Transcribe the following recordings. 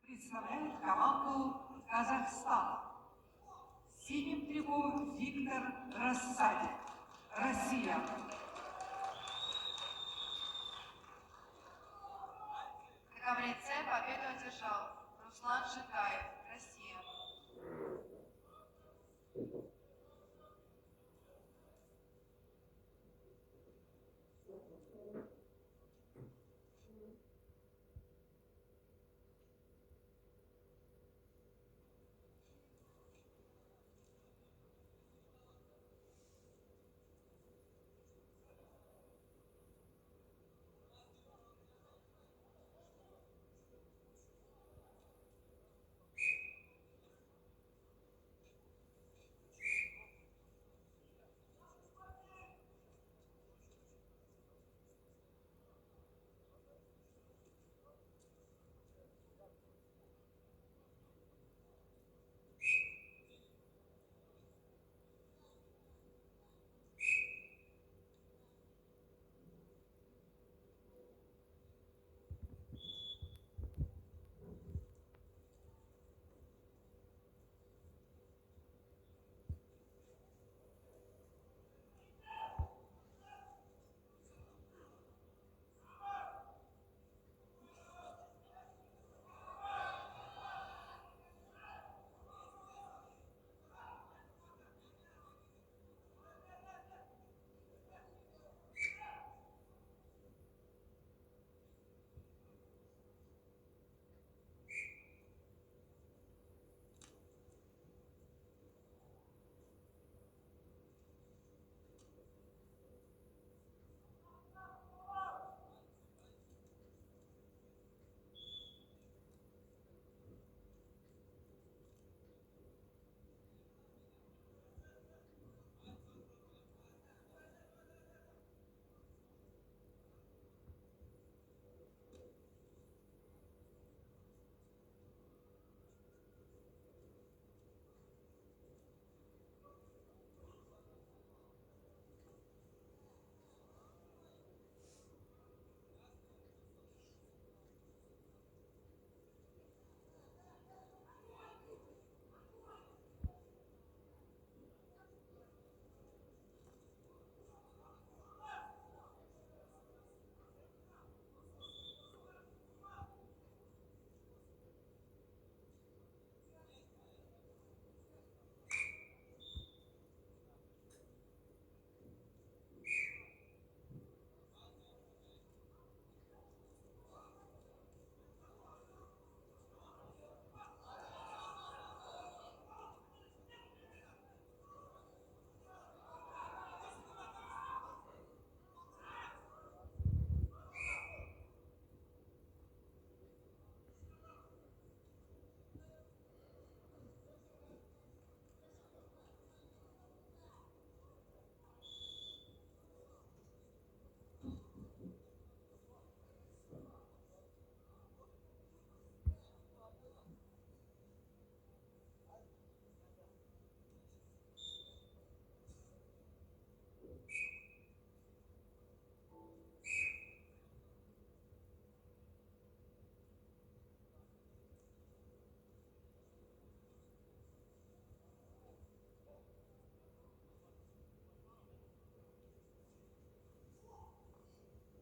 представляет команду Казахстана. В синем трико Виктор Рассадин, Россия. На коврице победу одержал Руслан Шикаев, Россия.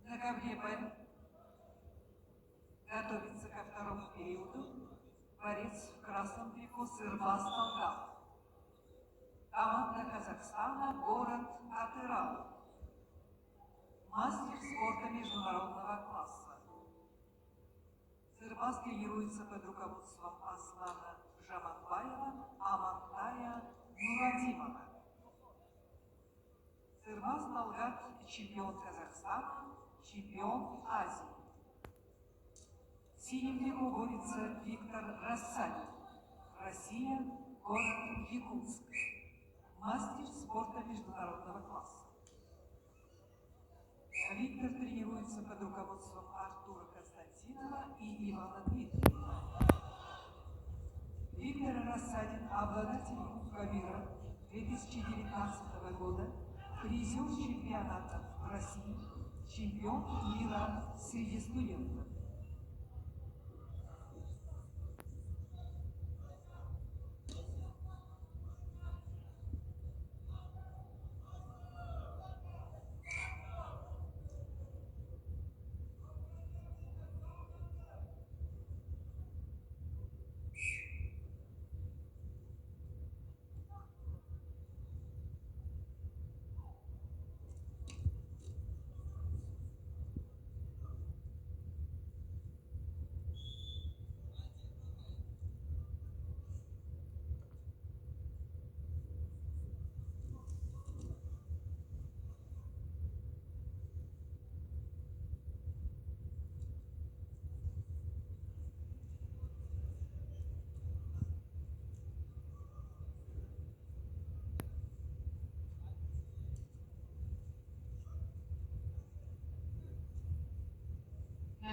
На ковре готовится ко второму периоду борец в красном трико Сырбаз Талгат. Команда Казахстана, город Атырау. Мастер спорта международного класса. Сырбаз тренируется под руководством Аслана Жаманбаева, Амантая Нурадимова. Сырбаз Талгат – чемпион Казахстана, чемпион Азии. В синем трико борется Виктор Рассадин, Россия, город Якутск. Мастер спорта международного класса. Виктор тренируется под руководством Артура Константинова и Ивана Дмитриева. Виктор Рассадин – обладатель Кубка мира 2019 года, призер чемпионатов России, чемпион мира среди студентов.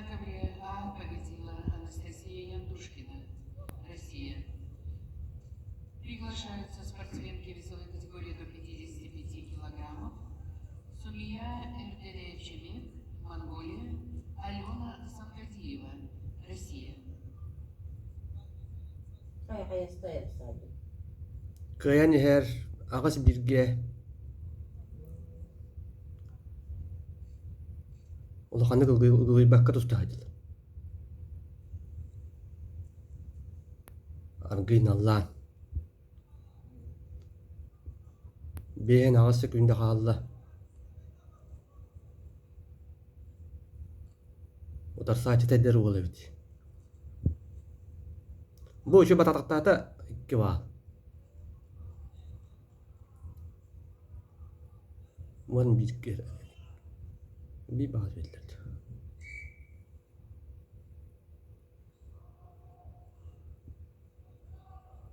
На ковре А победила Анастасия Яндушкина, Россия. Приглашаются спортсменки весовой категории до 55 килограммов Сумия Эрдеречемик, Монголия, Алена Санкадиева, Россия. Hayastayım sadece. Kıyan her ağız birge. Улаханы гылгыбакка тустаадыл. Аргын аллаан. Бээн агасы күндэ хаалла. Утарсаачы тайдары болы бит. Бу үші бататақтата икки баал. Муан бирге. Би баал белдерді.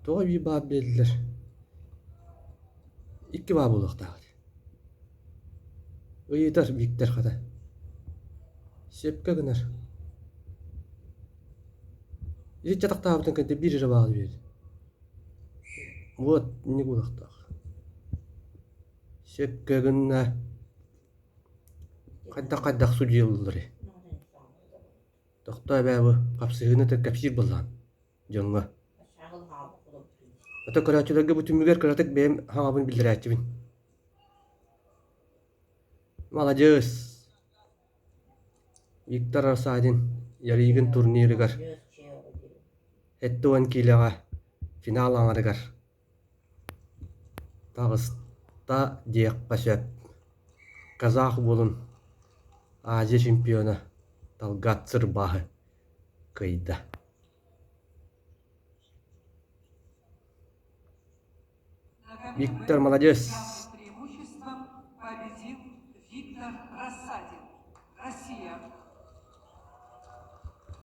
Тоға би баал белдер. Икки баал болуқтағыр. Ыйытар биктер қада. Сепке гынар. Ит жатақтағыбытын көнте бір жыры баал берді. Вот, не болуқтағыр. Сепке гынна. Қайдақ судья болдыры. Тоқтай бәбі қапсығыны тәк кәпсір болған. Жоңға. Şahıl halı kulup. Ата көрәчілерге бүтінмігер көрәтік бәйім хаңабын білдірәтчібін. Молодец. Виктор Арсадин яригін турнирігар. Göz çeğe ödülü. Әттуан кейліға финал аңарығар. Тағыста дейіққа сөп. Казах болын Азия чемпиона Талгат Сырбағы кайда. На ковре Виктор Б молодец. с преимуществом победил Виктор Рассадин, Россия.